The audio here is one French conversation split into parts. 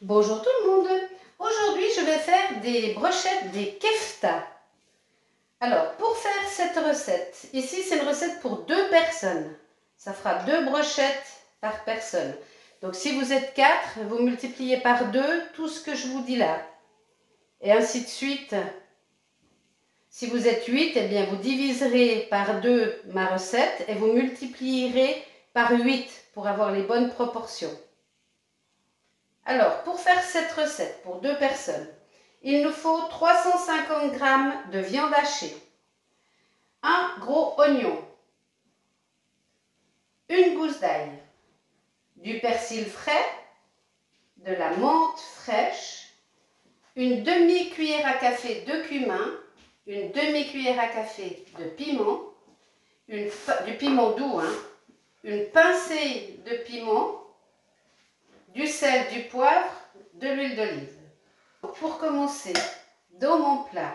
Bonjour tout le monde. Aujourd'hui, je vais faire des brochettes des kefta. Alors, pour faire cette recette, ici c'est une recette pour 2 personnes. Ça fera 2 brochettes par personne. Donc si vous êtes 4, vous multipliez par 2 tout ce que je vous dis là. Et ainsi de suite. Si vous êtes 8, eh bien vous diviserez par 2 ma recette et vous multiplierez par 8 pour avoir les bonnes proportions. Alors, pour faire cette recette pour 2 personnes, il nous faut 350 g de viande hachée, un gros oignon, une gousse d'ail, du persil frais, de la menthe fraîche, une demi-cuillère à café de cumin, une demi-cuillère à café de piment, du piment doux, une pincée de piment, du sel, du poivre, de l'huile d'olive. Pour commencer, dans mon plat,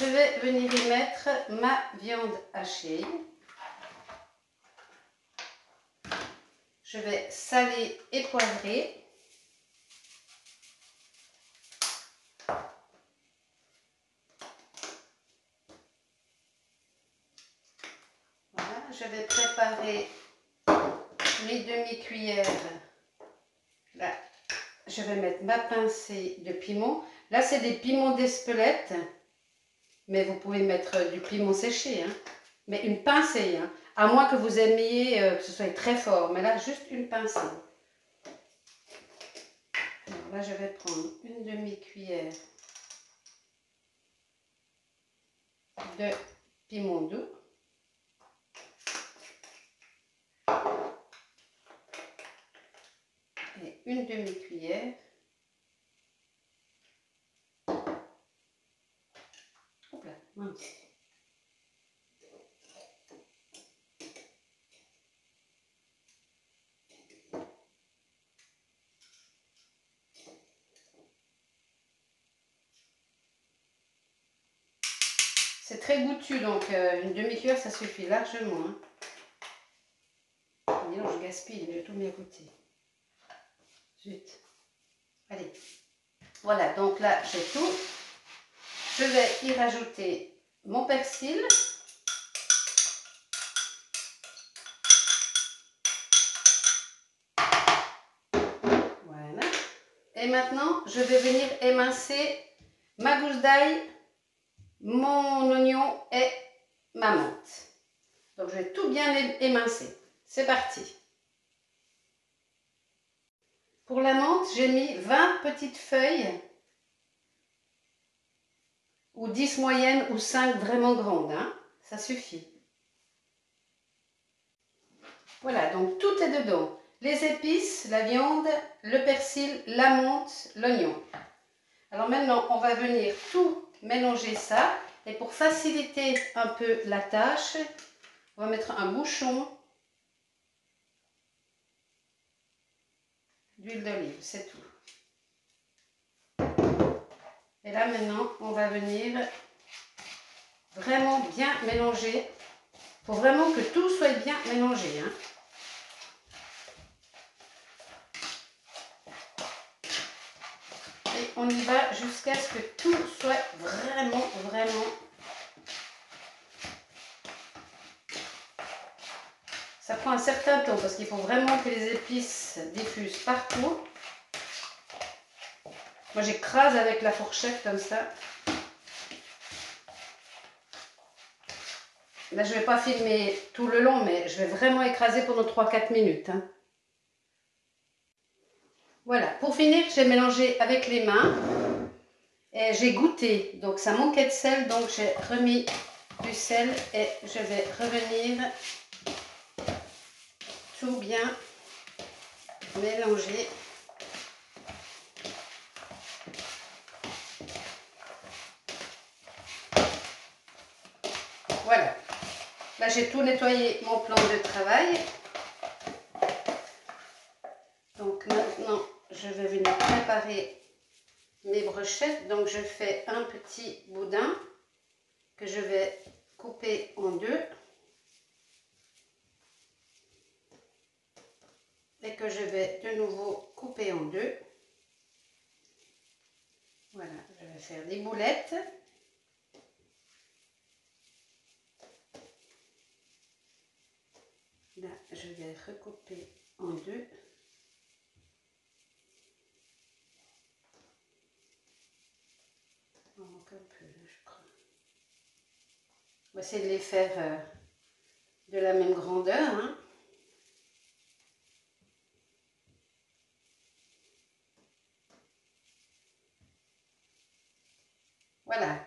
je vais venir y mettre ma viande hachée. Je vais saler et poivrer. Voilà, je vais préparer mes demi-cuillères. Là, je vais mettre ma pincée de piment. Là, c'est des piments d'Espelette, mais vous pouvez mettre du piment séché, mais une pincée, à moins que vous aimiez que ce soit très fort, mais là, juste une pincée. Alors là, je vais prendre une demi-cuillère de piment doux. Et une demi-cuillère mince. C'est très goûtu, donc une demi-cuillère, ça suffit largement. Dis donc, je gaspille, j'ai tout mis à côté. Zut. Allez. Voilà, donc là, j'ai tout. Je vais y rajouter mon persil. Voilà. Et maintenant, je vais venir émincer ma gousse d'ail, mon oignon et ma menthe. Donc, je vais tout bien émincer. C'est parti. Pour la menthe, j'ai mis 20 petites feuilles, ou 10 moyennes, ou 5 vraiment grandes. Ça suffit. Voilà, donc tout est dedans. Les épices, la viande, le persil, la menthe, l'oignon. Alors maintenant, on va venir tout mélanger ça. Et pour faciliter un peu la tâche, on va mettre un bouchon d'huile d'olive, c'est tout. Et là maintenant, on va venir vraiment bien mélanger. Il faut vraiment que tout soit bien mélangé. Et on y va jusqu'à ce que tout soit vraiment. Ça prend un certain temps parce qu'il faut vraiment que les épices diffusent partout. Moi, j'écrase avec la fourchette comme ça. Là, je ne vais pas filmer tout le long, mais je vais vraiment écraser pendant 3-4 minutes. Voilà, pour finir, j'ai mélangé avec les mains. Et j'ai goûté, donc ça manquait de sel, donc j'ai remis du sel et je vais revenir tout bien mélanger. Voilà, là j'ai tout nettoyé mon plan de travail. Donc maintenant, je vais venir préparer mes brochettes. Donc je fais un petit boudin que je vais couper en deux. et que je vais de nouveau couper en deux. Voilà, je vais faire des boulettes. Là, je vais recouper en deux. Il manque un peu, là, je crois. On va essayer de les faire de la même grandeur, hein. Voilà.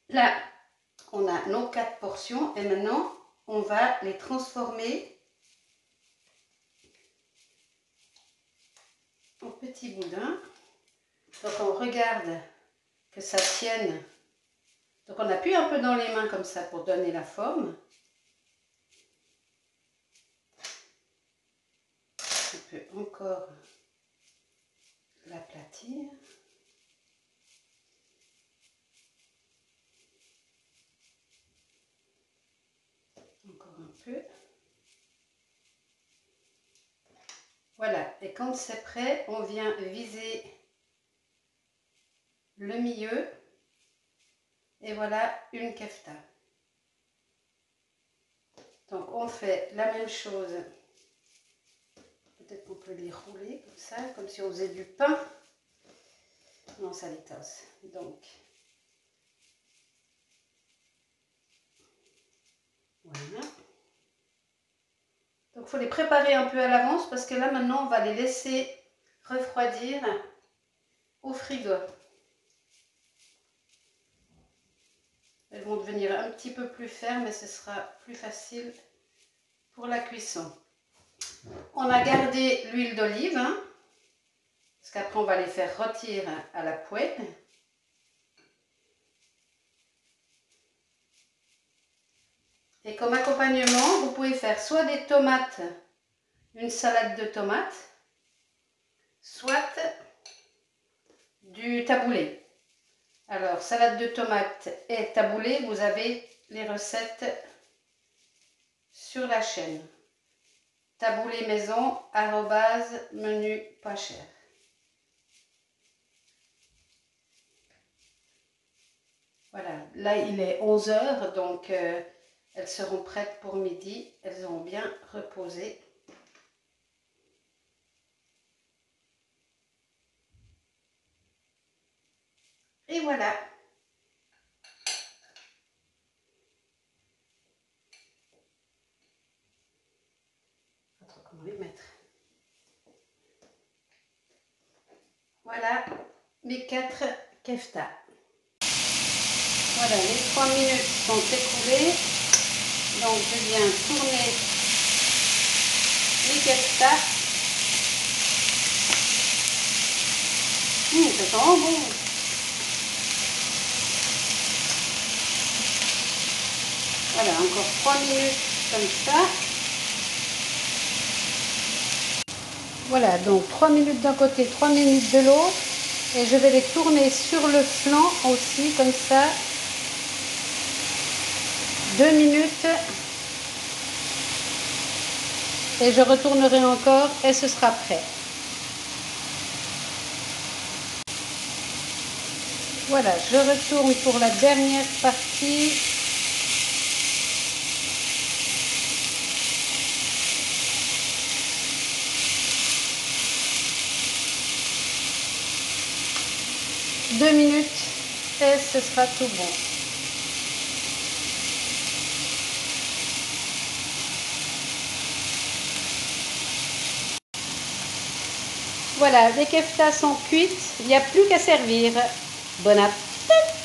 Là, on a nos 4 portions et maintenant, on va les transformer en petits boudins. Donc, on regarde que ça tienne. Donc, on appuie un peu dans les mains comme ça pour donner la forme. On peut encore l'aplatir. Encore un peu. Voilà, et quand c'est prêt, on vient viser le milieu. Et voilà une kefta. Donc on fait la même chose. Peut-être qu'on peut les rouler comme ça, comme si on faisait du pain. Non, ça les tasse. Donc, voilà. Donc il faut les préparer un peu à l'avance parce que là maintenant on va les laisser refroidir au frigo. Elles vont devenir un petit peu plus fermes et ce sera plus facile pour la cuisson. On a gardé l'huile d'olive, hein, parce qu'après on va les faire rôtir à la poêle. Et comme accompagnement, vous pouvez faire soit des tomates, une salade de tomates, soit du taboulé. Alors, salade de tomates et taboulé, vous avez les recettes sur la chaîne. Taboulé maison, @menu pas cher. Voilà, là il est 11 h, donc elles seront prêtes pour midi. Elles ont bien reposé. Et voilà. Comment les mettre? Voilà mes 4 keftas. Voilà, les 3 minutes sont écoulées. Donc je viens tourner les keftas. Ça sent bon. Voilà, encore 3 minutes comme ça. Voilà, donc 3 minutes d'un côté, 3 minutes de l'autre. Et je vais les tourner sur le flanc aussi, comme ça. 2 minutes. Et je retournerai encore et ce sera prêt. Voilà, je retourne pour la dernière partie. Deux minutes et ce sera tout bon. Voilà, les keftas sont cuites, il n'y a plus qu'à servir. Bon appétit!